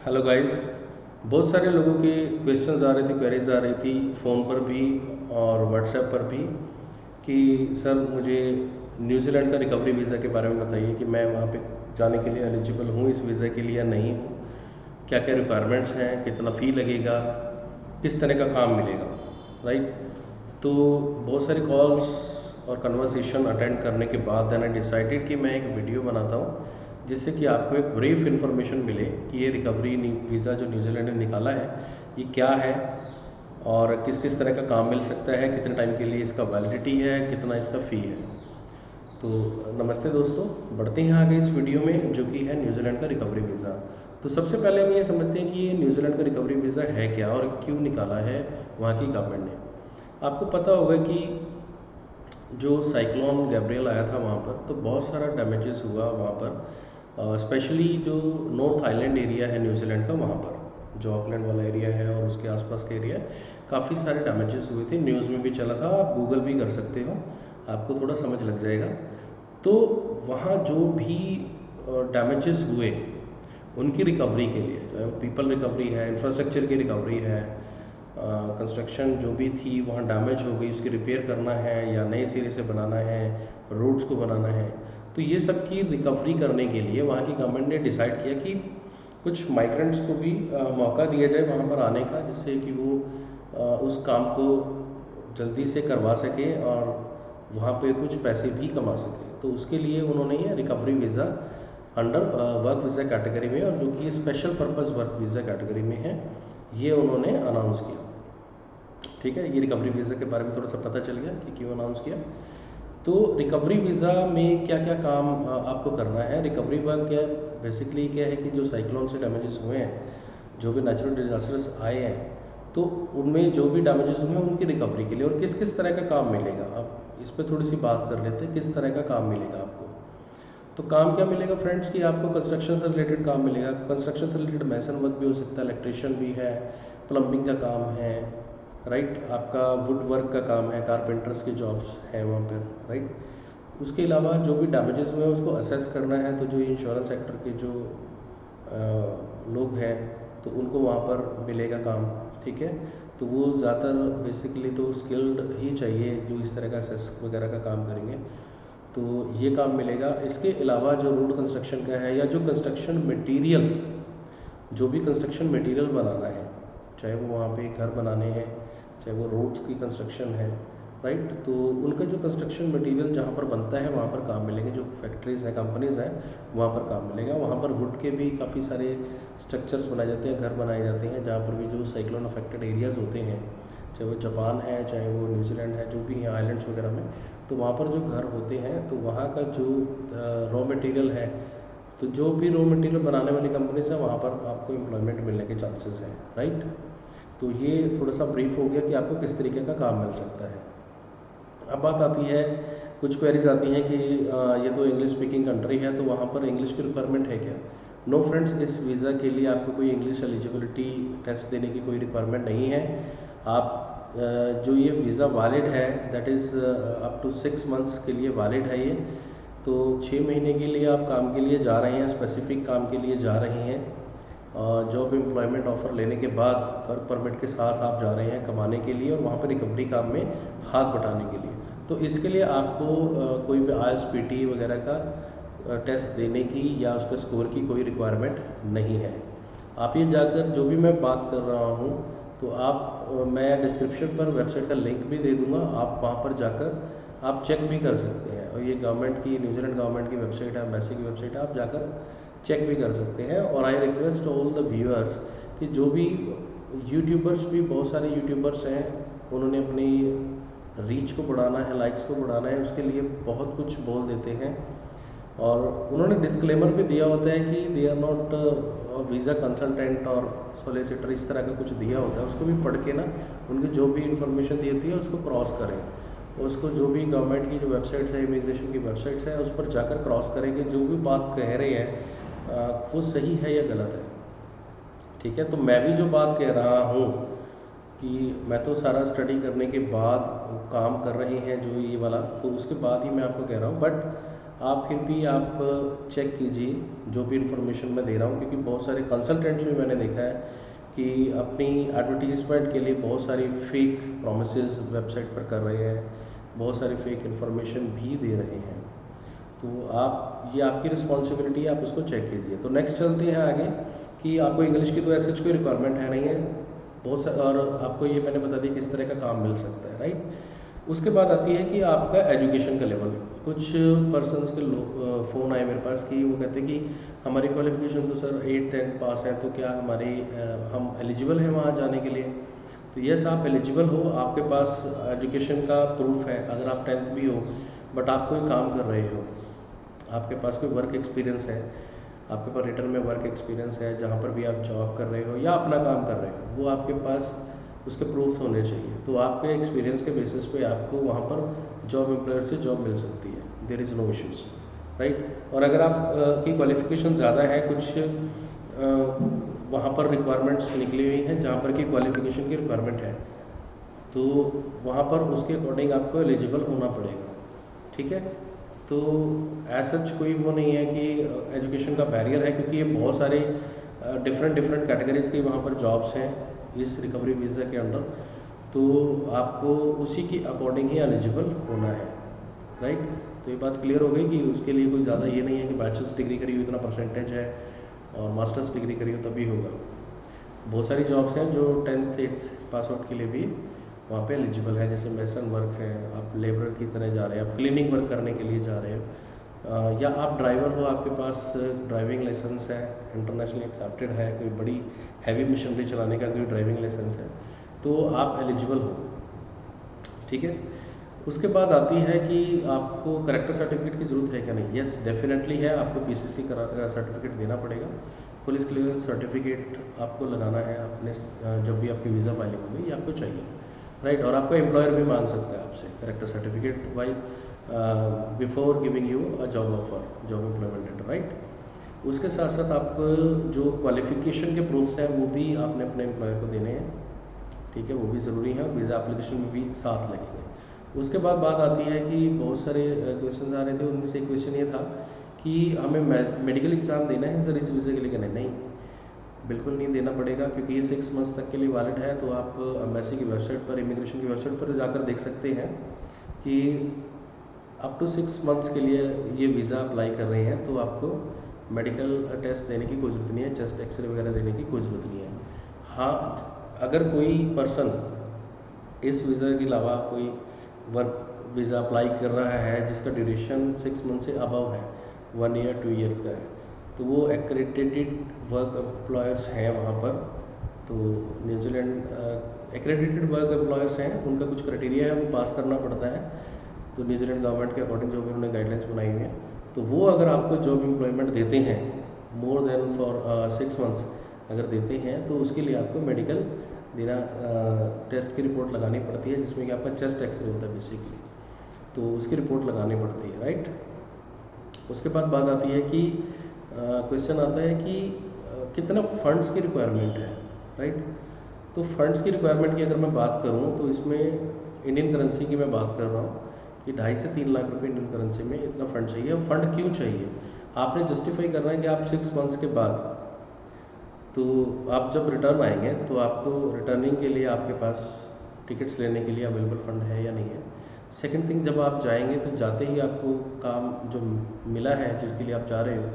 Hello guys. बहुत सारे लोगों के क्वेश्चंस आ रहे थे, क्वेरीज आ रही थी फ़ोन पर भी और व्हाट्सएप पर भी कि सर मुझे न्यूजीलैंड का रिकवरी वीज़ा के बारे में बताइए कि मैं वहाँ पे जाने के लिए एलिजिबल हूँ इस वीज़ा के लिए या नहीं हूँ, क्या क्या रिक्वायरमेंट्स हैं, कितना फ़ी लगेगा, किस तरह का काम मिलेगा, राइट। तो बहुत सारी कॉल्स और कन्वर्सेशन अटेंड करने के बाद देन आई डिसाइडेड कि मैं एक वीडियो बनाता हूँ जिससे कि आपको एक ब्रीफ इन्फॉर्मेशन मिले कि ये रिकवरी वीज़ा जो न्यूजीलैंड ने निकाला है ये क्या है और किस किस तरह का काम मिल सकता है, कितने टाइम के लिए इसका वैलिडिटी है, कितना इसका फ़ी है। तो नमस्ते दोस्तों, बढ़ते हैं आगे इस वीडियो में जो कि है न्यूजीलैंड का रिकवरी वीज़ा। तो सबसे पहले हम ये समझते हैं कि ये न्यूजीलैंड का रिकवरी वीज़ा है क्या और क्यों निकाला है वहाँ की गवर्नमेंट ने। आपको पता होगा कि जो साइक्लोन गैब्रियल आया था वहाँ पर तो बहुत सारा डैमेजेस हुआ वहाँ पर, स्पेशली जो नॉर्थ आइलैंड एरिया है न्यूजीलैंड का, वहाँ पर जो ऑकलैंड वाला एरिया है और उसके आसपास के एरिया काफ़ी सारे डैमेजेस हुए थे, न्यूज़ में भी चला था, आप गूगल भी कर सकते हो, आपको थोड़ा समझ लग जाएगा। तो वहाँ जो भी डैमेजेस हुए उनकी रिकवरी के लिए, चाहे वो पीपल रिकवरी है, इंफ्रास्ट्रक्चर की रिकवरी है, कंस्ट्रक्शन जो भी थी वहाँ डैमेज हो गई उसकी रिपेयर करना है या नए सिरे से बनाना है, रोड्स को बनाना है, तो ये सब की रिकवरी करने के लिए वहाँ की गवर्नमेंट ने डिसाइड किया कि कुछ माइग्रेंट्स को भी मौका दिया जाए वहाँ पर आने का, जिससे कि वो उस काम को जल्दी से करवा सके और वहाँ पे कुछ पैसे भी कमा सके। तो उसके लिए उन्होंने ये recovery visa under work visa category में, और जो कि special purpose work visa category में है, ये उन्होंने अनाउंस किया। ठीक है, ये रिकवरी वीज़ा के बारे में थोड़ा सा पता चल गया कि क्यों अनाउंस किया। तो रिकवरी वीज़ा में क्या क्या काम आपको करना है। रिकवरी वर्क क्या बेसिकली क्या है कि जो साइक्लोन से डैमेजेस हुए हैं, जो भी नेचुरल डिजास्टर्स आए हैं, तो उनमें जो भी डैमेजेस हुए हैं उनकी रिकवरी के लिए और किस किस तरह का काम मिलेगा। अब इस पर थोड़ी सी बात कर लेते हैं, किस तरह का काम मिलेगा आपको। तो काम क्या मिलेगा फ्रेंड्स कि आपको कंस्ट्रक्शन से रिलेटेड काम मिलेगा। कंस्ट्रक्शन से रिलेटेड मैसन वर्क भी हो सकता है, इलेक्ट्रिशियन भी है, प्लम्बिंग का काम है, राइट, आपका वुड वर्क का काम है, कारपेंटर्स के जॉब्स हैं वहाँ पर, राइट। उसके अलावा जो भी डैमेजेस हुए हैं उसको असेस करना है, तो जो इंश्योरेंस सेक्टर के जो लोग हैं तो उनको वहाँ पर मिलेगा काम। ठीक है, तो वो ज़्यादातर बेसिकली तो स्किल्ड ही चाहिए जो इस तरह का असेस वगैरह का काम करेंगे, तो ये काम मिलेगा। इसके अलावा जो रोड कंस्ट्रक्शन का है या जो कंस्ट्रक्शन मटेरियल, जो भी कंस्ट्रक्शन मटेरियल बनाना है, चाहे वो वहाँ पे घर बनाने हैं, चाहे वो रोड्स की कंस्ट्रक्शन है, राइट, तो उनका जो कंस्ट्रक्शन मटेरियल जहाँ पर बनता है वहाँ पर काम मिलेंगे। जो फैक्ट्रीज़ हैं, कंपनीज़ हैं, वहाँ पर काम मिलेगा। वहाँ पर वुड के भी काफ़ी सारे स्ट्रक्चर्स बनाए जाते हैं, घर बनाए जाते हैं, जहाँ पर भी जो साइक्लोन अफेक्टेड एरियाज़ होते हैं, चाहे वो जापान है, चाहे वो न्यूजीलैंड है, जो भी हैं आइलैंड्स वगैरह में, तो वहाँ पर जो घर होते हैं तो वहाँ का जो रॉ मटेरियल है, तो जो भी रॉ मटेरियल बनाने वाली कंपनीज है वहाँ पर आपको एम्प्लॉयमेंट मिलने के चांसेस हैं, राइट। तो ये थोड़ा सा ब्रीफ हो गया कि आपको किस तरीके का काम मिल सकता है। अब बात आती है, कुछ क्वेरीज आती हैं कि ये तो इंग्लिश स्पीकिंग कंट्री है तो वहाँ पर इंग्लिश की रिक्वायरमेंट है क्या। नो फ्रेंड्स, इस वीज़ा के लिए आपको कोई इंग्लिश एलिजिबिलिटी टेस्ट देने की कोई रिक्वायरमेंट नहीं है। आप जो ये वीज़ा वैलिड है that is up to 6 months के लिए वैलिड है ये। तो 6 महीने के लिए आप काम के लिए जा रहे हैं, स्पेसिफिक काम के लिए जा रहे हैं, जॉब एम्प्लॉयमेंट ऑफ़र लेने के बाद वर्क परमिट के साथ आप जा रहे हैं कमाने के लिए और वहाँ पर रिकवरी काम में हाथ बटाने के लिए। तो इसके लिए आपको कोई भी ISPT वगैरह का टेस्ट देने की या उसका स्कोर की कोई रिक्वायरमेंट नहीं है। आप ये जाकर जो भी मैं बात कर रहा हूँ तो आप मैं डिस्क्रिप्शन पर वेबसाइट का लिंक भी दे दूँगा, आप वहाँ पर जाकर आप चेक भी कर सकते हैं। और ये गवर्नमेंट की, न्यूजीलैंड गवर्नमेंट की वेबसाइट है, एम्बेसी की वेबसाइट है, आप जाकर चेक भी कर सकते हैं। और I request all the viewers कि जो भी यूट्यूबर्स, भी बहुत सारे यूट्यूबर्स हैं, उन्होंने अपनी रीच को बढ़ाना है, लाइक्स को बढ़ाना है, उसके लिए बहुत कुछ बोल देते हैं और उन्होंने डिस्क्लेमर भी दिया होता है कि they are not visa consultant और सोलिसिटर, इस तरह का कुछ दिया होता है। उसको भी पढ़ के ना उनकी जो भी इंफॉर्मेशन दी होती है उसको क्रॉस करें, उसको जो भी गवर्नमेंट की जो वेबसाइट्स है, इमिग्रेशन की वेबसाइट्स है, उस पर जाकर क्रॉस करेंगे, जो भी बात कह रहे हैं वो सही है या गलत है। ठीक है, तो मैं भी जो बात कह रहा हूँ कि मैं तो सारा स्टडी करने के बाद काम कर रहे हैं जो ये वाला, तो उसके बाद ही मैं आपको कह रहा हूँ। बट आप फिर भी आप चेक कीजिए जो भी इन्फॉर्मेशन मैं दे रहा हूँ, क्योंकि बहुत सारे कंसल्टेंट्स भी मैंने देखा है कि अपनी एडवर्टीजमेंट के लिए बहुत सारी फेक प्रोमिसेस वेबसाइट पर कर रहे हैं, बहुत सारी फेक इन्फॉर्मेशन भी दे रहे हैं। तो आप, ये आपकी रिस्पॉन्सिबिलिटी है, आप उसको चेक कीजिए। तो नेक्स्ट चलते हैं आगे कि आपको इंग्लिश की तो ऐसे कोई रिक्वायरमेंट है नहीं है बहुत सा, और आपको ये मैंने बता दिया किस तरह का काम मिल सकता है, राइट। उसके बाद आती है कि आपका एजुकेशन का लेवल। कुछ पर्सनस के फ़ोन आए मेरे पास कि वो कहते हैं कि हमारी क्वालिफिकेशन तो सर 8th-10th पास है, तो क्या हमारी हम एलिजिबल हैं वहाँ जाने के लिए। तो यस, आप एलिजिबल हो, आपके पास एजुकेशन का प्रूफ है। अगर आप 10th भी हो बट आप कोई काम कर रहे हो, आपके पास कोई वर्क एक्सपीरियंस है, आपके पास रिटर्न में वर्क एक्सपीरियंस है, जहाँ पर भी आप जॉब कर रहे हो या अपना काम कर रहे हो, वो आपके पास उसके प्रूफ्स होने चाहिए। तो आपके एक्सपीरियंस के बेसिस पे आपको वहाँ पर जॉब एम्प्लॉयर से जॉब मिल सकती है, there is no issues, right. और अगर आप की क्वालिफिकेशन ज़्यादा है, कुछ वहाँ पर रिक्वायरमेंट्स निकली हुई हैं जहाँ पर की क्वालिफिकेशन की रिक्वायरमेंट है, तो वहाँ पर उसके अकॉर्डिंग आपको एलिजिबल होना पड़ेगा, ठीक है। तो एज सच कोई वो नहीं है कि एजुकेशन का बैरियर है, क्योंकि ये बहुत सारे डिफरेंट डिफरेंट कैटेगरीज की वहाँ पर जॉब्स हैं इस रिकवरी वीज़ा के अंडर। तो आपको उसी के अकॉर्डिंग ही एलिजिबल होना है, राइट। तो ये बात क्लियर हो गई कि उसके लिए कोई ज़्यादा ये नहीं है कि बैचलर्स डिग्री करी हो इतना परसेंटेज है और मास्टर्स डिग्री करी हो तभी होगा। बहुत सारी जॉब्स हैं जो 10th 8th पास आउट के लिए भी वहाँ पे एलिजिबल है, जैसे मेसन वर्क है, आप लेबर की तरह जा रहे हैं, आप क्लीनिंग वर्क करने के लिए जा रहे हो, या आप ड्राइवर हो, आपके पास ड्राइविंग लाइसेंस है, इंटरनेशनली एक्सेप्टेड है, कोई बड़ी हैवी मशीनरी चलाने का कोई ड्राइविंग लाइसेंस है, तो आप एलिजिबल हो, ठीक है। उसके बाद आती है कि आपको करेक्टर सर्टिफिकेट की ज़रूरत है क्या नहीं। यस, डेफिनेटली है, आपको पीसीसी का सर्टिफिकेट देना पड़ेगा, पुलिस क्लियरेंस सर्टिफिकेट आपको लगाना है अपने जब भी आपकी वीज़ा फाइलिंग होगी, ये आपको चाहिए, राइट। और आपको एम्प्लॉयर भी मांग सकता है आपसे character certificate why before giving you a job offer, job employment letter, right. उसके साथ साथ आपको जो क्वालिफिकेशन के प्रूफ्स हैं वो भी आपने अपने एम्प्लॉयर को देने हैं, ठीक है, वो भी ज़रूरी है और वीज़ा एप्लीकेशन में भी साथ लगेंगे। उसके बाद बात आती है कि बहुत सारे क्वेश्चन आ रहे थे, उनमें से एक क्वेश्चन ये था कि हमें मेडिकल एग्ज़ाम देना है सर इस वीज़ा के लिए, कहना नहीं, बिल्कुल नहीं देना पड़ेगा, क्योंकि ये 6 मंथ्स तक के लिए वैलिड है। तो आप एम्बेसी की वेबसाइट पर, इमिग्रेशन की वेबसाइट पर जाकर देख सकते हैं कि अप टू 6 मंथ्स के लिए ये वीज़ा अप्लाई कर रहे हैं, तो आपको मेडिकल टेस्ट देने की कोई ज़रूरत नहीं है, चेस्ट एक्सरे वगैरह देने की कोई ज़रूरत नहीं है। हाँ, अगर कोई पर्सन इस वीज़ा के अलावा कोई वर्क वीज़ा अप्लाई कर रहा है जिसका ड्यूरेशन 6 मंथ से अबव है, 1 ईयर 2 ईयर्स का है, तो वो एक्रेडिटेड वर्क एम्प्लॉयर्स हैं वहाँ पर। तो न्यूजीलैंड एक्रेडिटेड वर्क एम्प्लॉयर्स हैं, उनका कुछ क्राइटेरिया है, वो पास करना पड़ता है। तो न्यूजीलैंड गवर्नमेंट के अकॉर्डिंग जो भी उन्होंने गाइडलाइंस बनाई हुई है, तो वो अगर आपको जॉब एम्प्लॉयमेंट देते हैं मोर देन फॉर 6 मंथ्स अगर देते हैं, तो उसके लिए आपको मेडिकल देना, टेस्ट की रिपोर्ट लगानी पड़ती है, जिसमें कि आपका चेस्ट एक्सरे होता है बेसिकली, तो उसकी रिपोर्ट लगानी पड़ती है, राइट। उसके बाद बात आती है कि क्वेश्चन आता है कि कितना फ़ंड्स की रिक्वायरमेंट है, राइट। तो फंड्स की रिक्वायरमेंट की अगर मैं बात करूँ तो इसमें इंडियन करेंसी की मैं बात कर रहा हूँ कि 2.5 से 3 लाख रुपए इंडियन करेंसी में इतना फ़ंड चाहिए। और फंड क्यों चाहिए, आपने जस्टिफाई करना है कि आप 6 मंथ्स के बाद, तो आप जब रिटर्न आएंगे तो आपको रिटर्निंग के लिए आपके पास टिकट्स लेने के लिए अवेलेबल फ़ंड है या नहीं है। सेकंड थिंग, जब आप जाएंगे तो जाते ही आपको काम जो मिला है जिसके लिए आप जा रहे हो,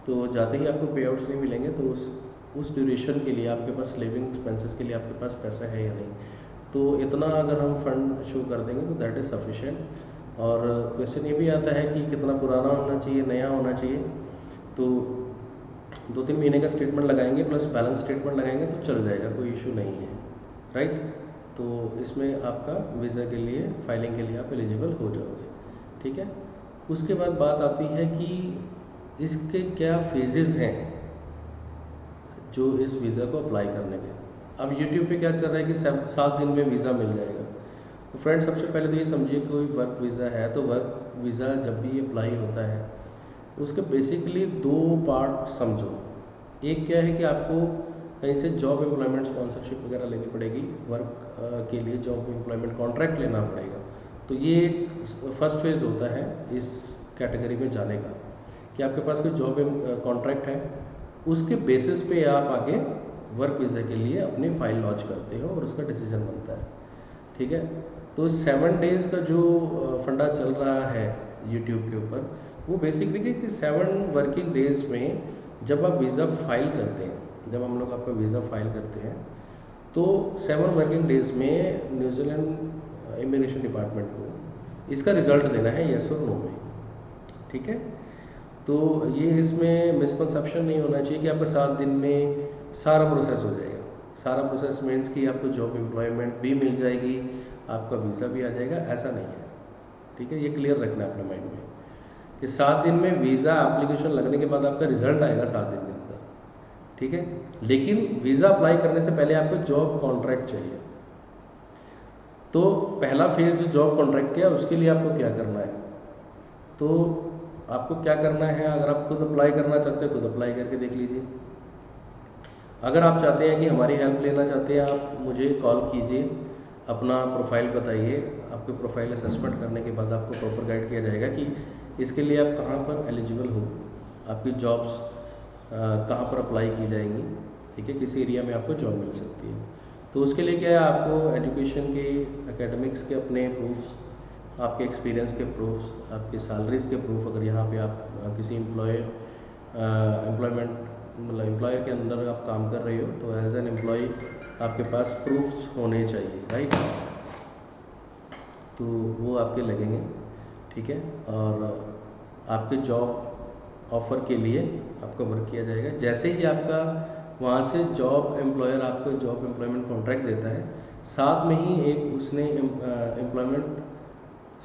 तो जाते ही आपको पे आउट्स नहीं मिलेंगे, तो उस ड्यूरेशन के लिए आपके पास लिविंग एक्सपेंसेस के लिए आपके पास पैसा है या नहीं। तो इतना अगर हम फंड शो कर देंगे तो दैट इज़ सफिशेंट। और क्वेश्चन ये भी आता है कि कितना पुराना होना चाहिए, नया होना चाहिए। तो 2-3 महीने का स्टेटमेंट लगाएंगे प्लस बैलेंस स्टेटमेंट लगाएंगे तो चल जाएगा, कोई इशू नहीं है, राइट। तो इसमें आपका वीज़ा के लिए फाइलिंग के लिए आप एलिजिबल हो जाओगे, ठीक है। उसके बाद बात आती है कि इसके क्या फेजेस हैं जो इस वीज़ा को अप्लाई करने के। अब यूट्यूब पे क्या चल रहा है कि 7 दिन में वीज़ा मिल जाएगा। तो फ्रेंड्स, सबसे पहले तो ये समझिए कोई वर्क वीज़ा है तो वर्क वीज़ा जब भी अप्लाई होता है उसके बेसिकली 2 पार्ट समझो। एक क्या है कि आपको कहीं से जॉब एम्प्लॉयमेंट स्पॉन्सरशिप वगैरह लेनी पड़ेगी, वर्क के लिए जॉब एम्प्लॉयमेंट कॉन्ट्रैक्ट लेना पड़ेगा। तो ये एक फर्स्ट फेज़ होता है इस कैटेगरी में जाने का, कि आपके पास कोई जॉब कॉन्ट्रैक्ट है, उसके बेसिस पे आप आगे वर्क वीज़ा के लिए अपनी फ़ाइल लॉन्च करते हो और उसका डिसीजन बनता है। ठीक है, तो 7 डेज़ का जो फंडा चल रहा है यूट्यूब के ऊपर, वो बेसिकली कि 7 वर्किंग डेज़ में जब आप वीज़ा फाइल करते हैं, जब हम लोग आपका वीज़ा फाइल करते हैं, तो 7 वर्किंग डेज़ में न्यूजीलैंड इमिग्रेशन डिपार्टमेंट को इसका रिज़ल्ट देना है येस और नो में। ठीक है, तो ये इसमें मिसकंसेप्शन नहीं होना चाहिए कि आपका 7 दिन में सारा प्रोसेस हो जाएगा। सारा प्रोसेस मीन्स कि आपको जॉब एम्प्लॉयमेंट भी मिल जाएगी, आपका वीज़ा भी आ जाएगा, ऐसा नहीं है। ठीक है, ये क्लियर रखना है अपने माइंड में कि 7 दिन में वीज़ा एप्लीकेशन लगने के बाद आपका रिजल्ट आएगा 7 दिन के अंदर। ठीक है, लेकिन वीज़ा अप्लाई करने से पहले आपको जॉब कॉन्ट्रैक्ट चाहिए। तो पहला फेज़ जो जॉब कॉन्ट्रैक्ट किया, उसके लिए आपको क्या करना है, तो आपको क्या करना है, अगर आप खुद अप्लाई करना चाहते हैं खुद अप्लाई करके देख लीजिए। अगर आप चाहते हैं कि हमारी हेल्प लेना चाहते हैं, आप मुझे कॉल कीजिए, अपना प्रोफाइल बताइए। आपके प्रोफाइल असेसमेंट करने के बाद आपको प्रॉपर गाइड किया जाएगा कि इसके लिए आप कहाँ पर एलिजिबल हो, आपकी जॉब्स कहाँ पर अप्लाई की जाएंगी। ठीक है, किस एरिया में आपको जॉब मिल सकती है। तो उसके लिए क्या है, आपको एजुकेशन के, एकेडमिक्स के अपने प्रूफ्स, आपके एक्सपीरियंस के प्रूफ्स, आपकी सैलरीज़ के प्रूफ, अगर यहाँ पे आप किसी एम्प्लॉयमेंट मतलब एम्प्लॉयर के अंदर आप काम कर रहे हो, तो एज एन एम्प्लॉय आपके पास प्रूफ्स होने चाहिए, राइट। तो वो आपके लगेंगे। ठीक है, और आपके जॉब ऑफ़र के लिए आपका वर्क किया जाएगा। जैसे ही आपका वहाँ से जॉब एम्प्लॉयर आपको जॉब एम्प्लॉयमेंट कॉन्ट्रैक्ट देता है, साथ में ही एक उसने एम्प्लॉयमेंट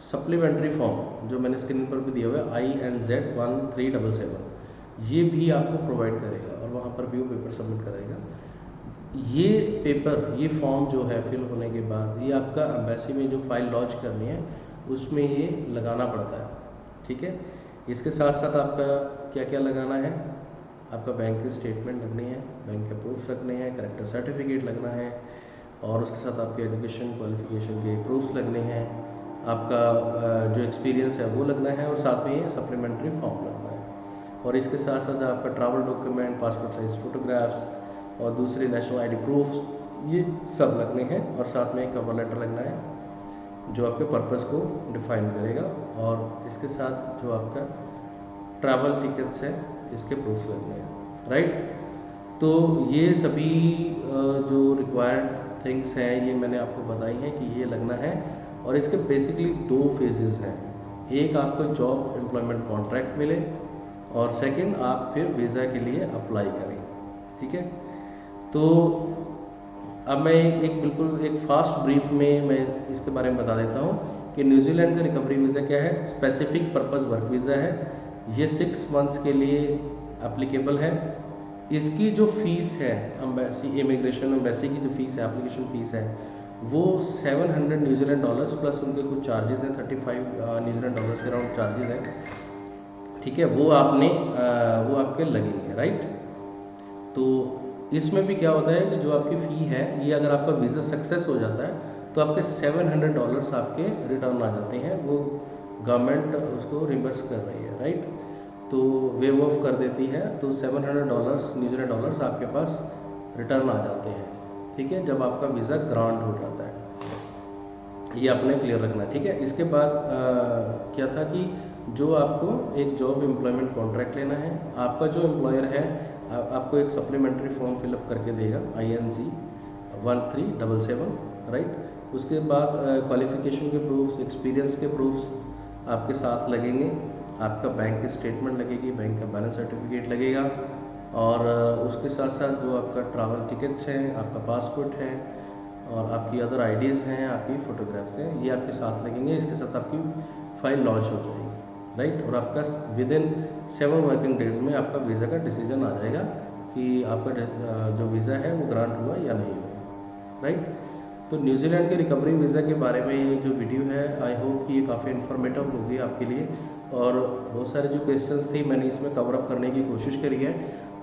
सप्लीमेंट्री फॉर्म जो मैंने स्क्रीन पर भी दिया हुआ है INZ1377, ये भी आपको प्रोवाइड करेगा और वहाँ पर भी वो पेपर सबमिट करेगा। ये पेपर, ये फॉर्म जो है फिल होने के बाद ये आपका एम्बेसी में जो फाइल लॉन्च करनी है उसमें ये लगाना पड़ता है। ठीक है, इसके साथ साथ आपका क्या क्या लगाना है, आपका बैंक की स्टेटमेंट लगनी है, बैंक के प्रूफ लगने हैं, करेक्टर सर्टिफिकेट लगना है, और उसके साथ आपके एजुकेशन क्वालिफिकेशन के प्रूफ्स लगने हैं, आपका जो एक्सपीरियंस है वो लगना है, और साथ में ये सप्लीमेंट्री फॉर्म लगना है। और इसके साथ साथ आपका travel document, passport size photographs और दूसरे नेशनल आईडी प्रूफ्स, ये सब लगने हैं। और साथ में एक कवर लेटर लगना है जो आपके पर्पस को डिफाइन करेगा, और इसके साथ जो आपका ट्रैवल टिकट्स है इसके प्रूफ लगने हैं, राइट। तो ये सभी जो रिक्वायर्ड थिंग्स हैं ये मैंने आपको बताई हैं कि ये लगना है। और इसके बेसिकली 2 फेजेस हैं, एक आपको जॉब एम्प्लॉयमेंट कॉन्ट्रैक्ट मिले, और सेकंड आप फिर वीज़ा के लिए अप्लाई करें। ठीक है, तो अब मैं एक बिल्कुल एक फास्ट ब्रीफ में मैं इसके बारे में बता देता हूँ कि न्यूजीलैंड का रिकवरी वीज़ा क्या है। स्पेसिफिक पर्पस वर्क वीज़ा है, ये 6 मंथ्स के लिए एप्लीकेबल है। इसकी जो फ़ीस है, एम्बेसी इमिग्रेशन एम्बेसी की जो फ़ीस है, एप्लीकेशन फ़ीस है, वो 700 न्यूजीलैंड डॉलर्स प्लस उनके कुछ चार्जेस हैं, 35 न्यूजीलैंड डॉलर्स के अराउंड चार्जेस हैं। ठीक है, वो आपके लगेंगे, राइट। तो इसमें भी क्या होता है कि जो आपकी फ़ी है, ये अगर आपका वीज़ा सक्सेस हो जाता है तो आपके 700 डॉलर्स आपके रिटर्न आ जाते हैं, वो गवर्नमेंट उसको रिवर्स कर रही है, राइट। तो वेव ऑफ कर देती है, तो 700 डॉलर्स न्यूजीलैंड डॉलर्स आपके पास रिटर्न आ जाते हैं। ठीक है, जब आपका वीज़ा ग्रांट हो जाता है, ये आपने क्लियर रखना है। ठीक है, इसके बाद क्या था कि जो आपको एक जॉब एम्प्लॉयमेंट कॉन्ट्रैक्ट लेना है, आपका जो एम्प्लॉयर है आपको एक सप्लीमेंट्री फॉर्म फिलअप करके देगा INZ1377, राइट। उसके बाद क्वालिफिकेशन के प्रूफ्स, एक्सपीरियंस के प्रूफ्स आपके साथ लगेंगे, आपका बैंक की स्टेटमेंट लगेगी, बैंक का बैलेंस सर्टिफिकेट लगेगा, और उसके साथ साथ जो आपका ट्रैवल टिकट्स हैं, आपका पासपोर्ट है, और आपकी अदर आईडीज़ हैं, आपकी फ़ोटोग्राफ्स हैं, ये आपके साथ लगेंगे। इसके साथ आपकी फ़ाइल लॉन्च हो जाएगी, राइट। और आपका विद इन 7 वर्किंग डेज़ में आपका वीज़ा का डिसीजन आ जाएगा कि आपका जो वीज़ा है वो ग्रांट हुआ या नहीं हुआ, राइट। तो न्यूजीलैंड के रिकवरी वीज़ा के बारे में ये जो वीडियो है, आई होप कि ये काफ़ी इन्फॉर्मेटिव होगी आपके लिए, और बहुत सारे जो क्वेश्चंस थे मैंने इसमें कवर अप करने की कोशिश करी है।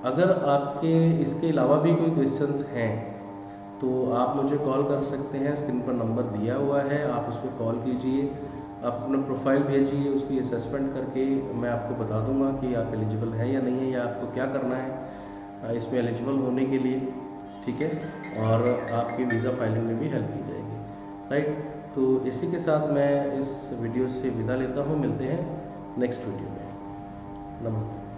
अगर आपके इसके अलावा भी कोई क्वेश्चंस हैं तो आप मुझे कॉल कर सकते हैं, स्क्रीन पर नंबर दिया हुआ है, आप उस पर कॉल कीजिए। आप अपना प्रोफाइल भेजिए, उसकी असेसमेंट करके मैं आपको बता दूंगा कि आप एलिजिबल है या नहीं है, या आपको क्या करना है इसमें एलिजिबल होने के लिए, ठीक है। और आपकी वीज़ा फाइलिंग में भी हेल्प की जाएगी, राइट। तो इसी के साथ मैं इस वीडियो से विदा लेता हूँ, मिलते हैं नेक्स्ट वीडियो में। नमस्ते।